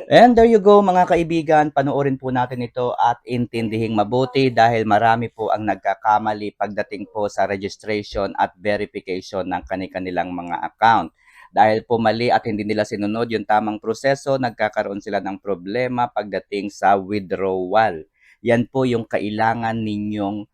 And there you go mga kaibigan, panoorin po natin ito at intindihing mabuti dahil marami po ang nagkakamali pagdating po sa registration at verification ng kanilang mga account. Dahil po mali at hindi nila sinunod yung tamang proseso, nagkakaroon sila ng problema pagdating sa withdrawal. Yan po yung kailangan ninyong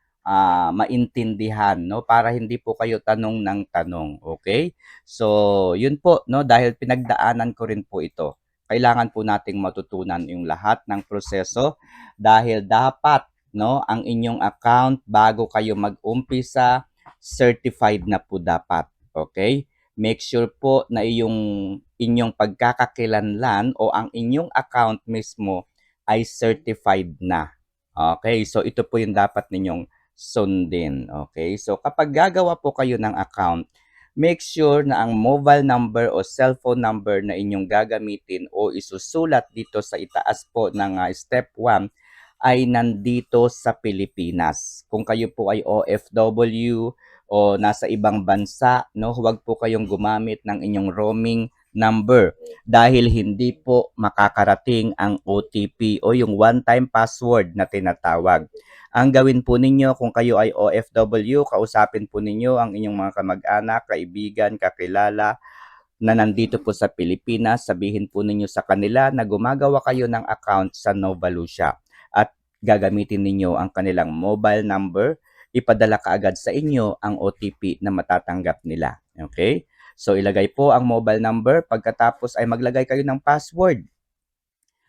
maintindihan, no, para hindi po kayo tanong ng tanong, okay? So, yun po, no, dahil pinagdaanan ko rin po ito, kailangan po nating matutunan yung lahat ng proseso dahil dapat, no, ang inyong account bago kayo mag-umpisa certified na po dapat. Okay? Make sure po na inyong pagkakakilanlan o ang inyong account mismo ay certified na. Okay? So ito po yung dapat ninyong sundin. Okay? So kapag gagawa po kayo ng account, make sure na ang mobile number o cellphone number na inyong gagamitin o isusulat dito sa itaas po ng step 1 ay nandito sa Pilipinas. Kung kayo po ay OFW o nasa ibang bansa, no, huwag po kayong gumamit ng inyong roaming number dahil hindi po makakarating ang OTP o yung one-time password na tinatawag. Ang gawin po ninyo kung kayo ay OFW, kausapin po ninyo ang inyong mga kamag-anak, kaibigan, kakilala na nandito po sa Pilipinas. Sabihin po ninyo sa kanila na gumagawa kayo ng account sa Nova Lucia at gagamitin ninyo ang kanilang mobile number. Ipadala kaagad sa inyo ang OTP na matatanggap nila. Okay? So ilagay po ang mobile number, pagkatapos ay maglagay kayo ng password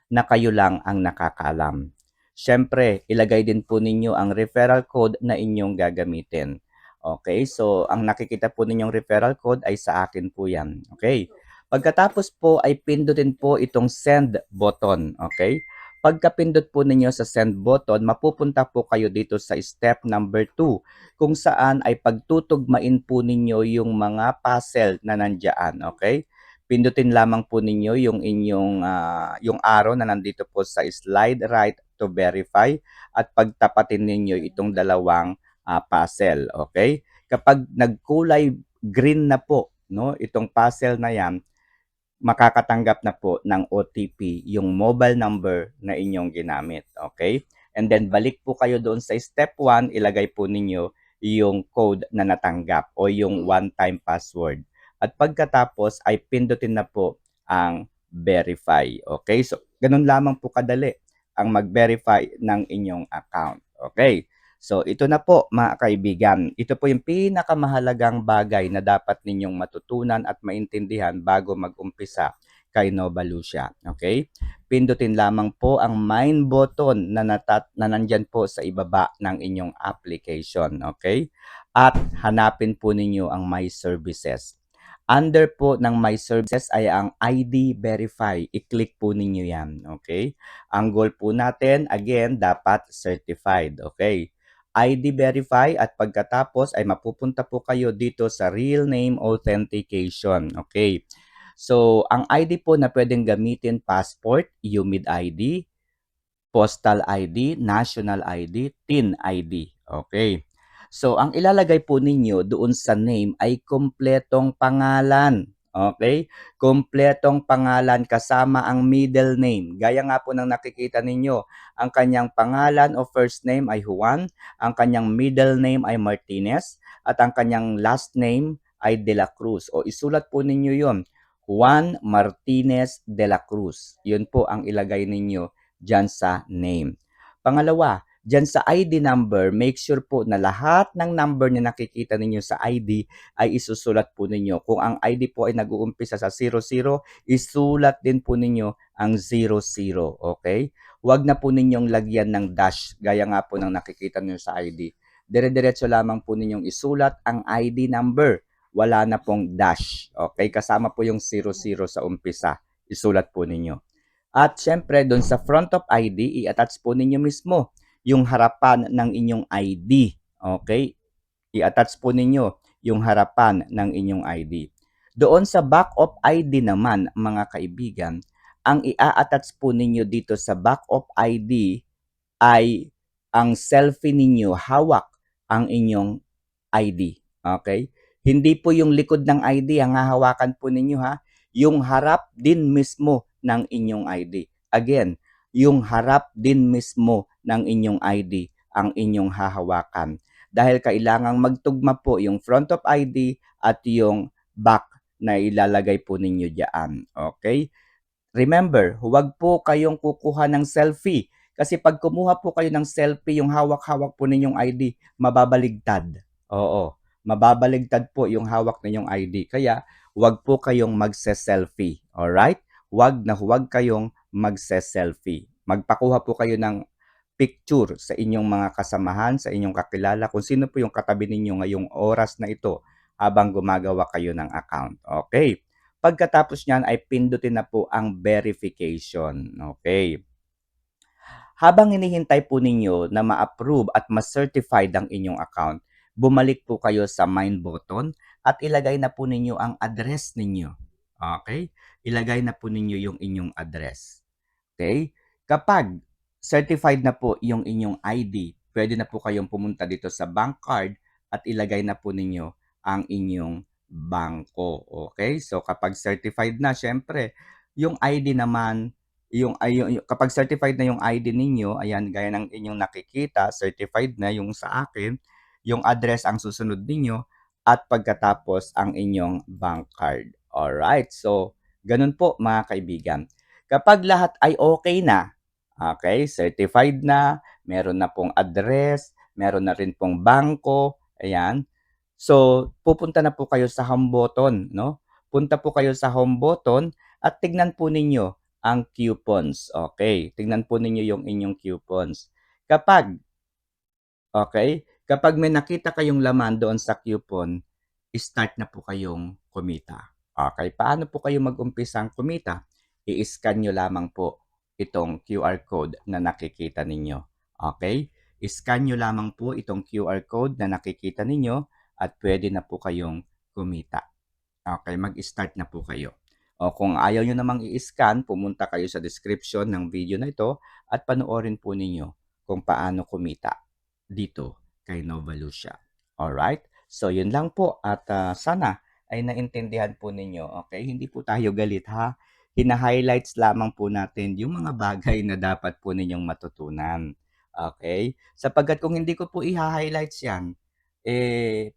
na kayo lang ang nakakaalam. Siyempre, ilagay din po ninyo ang referral code na inyong gagamitin. Okay, so ang nakikita po ninyong referral code ay sa akin po yan. Okay, pagkatapos po ay pindutin po itong send button. Okay, pagkapindot po ninyo sa send button, mapupunta po kayo dito sa step number 2 kung saan ay pagtutugmain po ninyo yung mga puzzle na nandyan. Okay, pindutin lamang po ninyo yung inyong yung arrow na nandito po sa slide right to verify at pagtapatin ninyo itong dalawang puzzle, okay? Kapag nagkulay green na po, no, itong puzzle na yan, makakatanggap na po ng OTP yung mobile number na inyong ginamit, okay? And then balik po kayo doon sa step 1, ilagay po ninyo yung code na natanggap o yung one-time password. At pagkatapos ay pindutin na po ang verify. Okay? So, ganun lamang po kadali ang mag-verify ng inyong account. Okay? So, ito na po mga kaibigan. Ito po yung pinakamahalagang bagay na dapat ninyong matutunan at maintindihan bago mag-umpisa kay Nova Lucia. Okay? Pindutin lamang po ang mine button na nandyan po sa ibaba ng inyong application. Okay? At hanapin po ninyo ang My Services. Under po ng My Services ay ang ID Verify. I-click po ninyo yan. Okay? Ang goal po natin, again, dapat certified. Okay? ID Verify at pagkatapos ay mapupunta po kayo dito sa Real Name Authentication. Okay? So, ang ID po na pwedeng gamitin, passport, UMID ID, postal ID, national ID, TIN ID. Okay? So, ang ilalagay po ninyo doon sa name ay kumpletong pangalan. Okay? Kumpletong pangalan kasama ang middle name. Gaya nga po ng nakikita ninyo, ang kanyang pangalan o first name ay Juan, ang kanyang middle name ay Martinez, at ang kanyang last name ay De La Cruz. O isulat po ninyo yon, Juan Martinez De La Cruz. Yun po ang ilagay ninyo dyan sa name. Pangalawa, dyan sa ID number, make sure po na lahat ng number na nakikita ninyo sa ID ay isusulat po ninyo. Kung ang ID po ay nag-uumpisa sa 00, isulat din po ninyo ang 00. Okay? Huwag na po ninyong lagyan ng dash, gaya nga po ng nakikita ninyo sa ID. Dire-diretso lamang po ninyong isulat ang ID number. Wala na pong dash. Okay? Kasama po yung 00 sa umpisa. Isulat po ninyo. At syempre, doon sa front of ID, i-attach po ninyo mismo yung harapan ng inyong ID. Okay? I-attach po ninyo yung harapan ng inyong ID. Doon sa back of ID naman, mga kaibigan, ang i-attach po ninyo dito sa back of ID ay ang selfie ninyo, hawak ang inyong ID. Okay? Hindi po yung likod ng ID ang hahawakan po ninyo ha. Yung harap din mismo ng inyong ID. Again, yung harap din mismo ng inyong ID ang inyong hahawakan. Dahil kailangang magtugma po yung front of ID at yung back na ilalagay po ninyo diyan. Okay? Remember, huwag po kayong kukuha ng selfie. Kasi pag kumuha po kayo ng selfie, yung hawak-hawak po ninyong ID, mababaligtad. Oo, mababaligtad po yung hawak ninyong ID. Kaya, huwag po kayong magse-selfie. Alright? Huwag kayong magse-selfie. Magpakuha po kayo ng picture sa inyong mga kasamahan, sa inyong kakilala, kung sino po yung katabi ninyo ngayong oras na ito habang gumagawa kayo ng account. Okay? Pagkatapos niyan ay pindutin na po ang verification. Okay. Habang hinihintay po ninyo na ma-approve at ma-certified ang inyong account, bumalik po kayo sa mine button at ilagay na po ninyo ang address ninyo. Okay? Ilagay na po ninyo yung inyong address. Okay? Kapag certified na po yung inyong ID, pwede na po kayong pumunta dito sa bank card at ilagay na po ninyo ang inyong bangko. Okay? So kapag certified na, syempre, yung ID naman, kapag certified na yung ID ninyo, ayan, gaya ng inyong nakikita, certified na yung sa akin, yung address ang susunod ninyo at pagkatapos ang inyong bank card. Alright, so ganun po mga kaibigan. Kapag lahat ay okay na, okay, certified na, meron na pong address, meron na rin pong bangko, ayan. So, pupunta na po kayo sa home button, no? Punta po kayo sa home button at tignan po ninyo ang coupons. Okay, tignan po ninyo yung inyong coupons. Kapag may nakita kayong laman doon sa coupon, start na po kayong kumita. Okay, paano po kayo mag-umpisang kumita? I-scan nyo lamang po itong QR code na nakikita ninyo. Okay? I-scan nyo lamang po itong QR code na nakikita ninyo at pwede na po kayong kumita. Okay, mag-start na po kayo. O kung ayaw nyo namang i-scan, pumunta kayo sa description ng video na ito at panoorin po ninyo kung paano kumita dito kay Nova Lucia. Alright? So, yun lang po at sana ay naintindihan po ninyo. Okay? Hindi po tayo galit ha. Hina-highlights lamang po natin yung mga bagay na dapat po ninyong matutunan. Okay? Sapagkat kung hindi ko po i-highlights yan,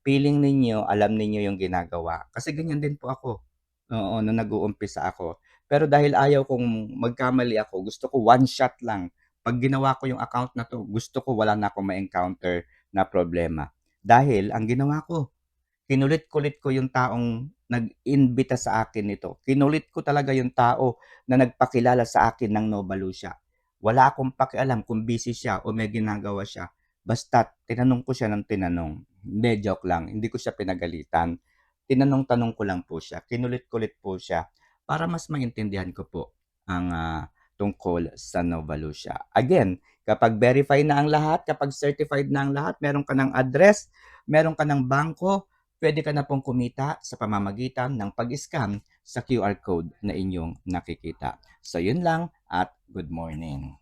feeling ninyo, alam ninyo yung ginagawa. Kasi ganyan din po ako. Oo, nung nag-uumpisa ako. Pero dahil ayaw kong magkamali ako, gusto ko one shot lang. Pag ginawa ko yung account na 'to, gusto ko wala na akong ma-encounter na problema. Dahil ang ginawa ko, kinulit-kulit ko yung taong nag-imbita sa akin nito. Kinulit ko talaga yung tao na nagpakilala sa akin ng Nova Lucia. Wala akong pakialam kung busy siya o may ginagawa siya. Basta't tinanong ko siya ng tinanong. Hindi, joke lang. Hindi ko siya pinagalitan. Tinanong-tanong ko lang po siya. Kinulit-kulit po siya para mas maintindihan ko po ang tungkol sa Nova Lucia. Again, kapag verify na ang lahat, kapag certified na ang lahat, meron ka ng address, meron ka ng bangko, pwede ka na pong kumita sa pamamagitan ng pag-scan sa QR code na inyong nakikita. So yun lang at good morning.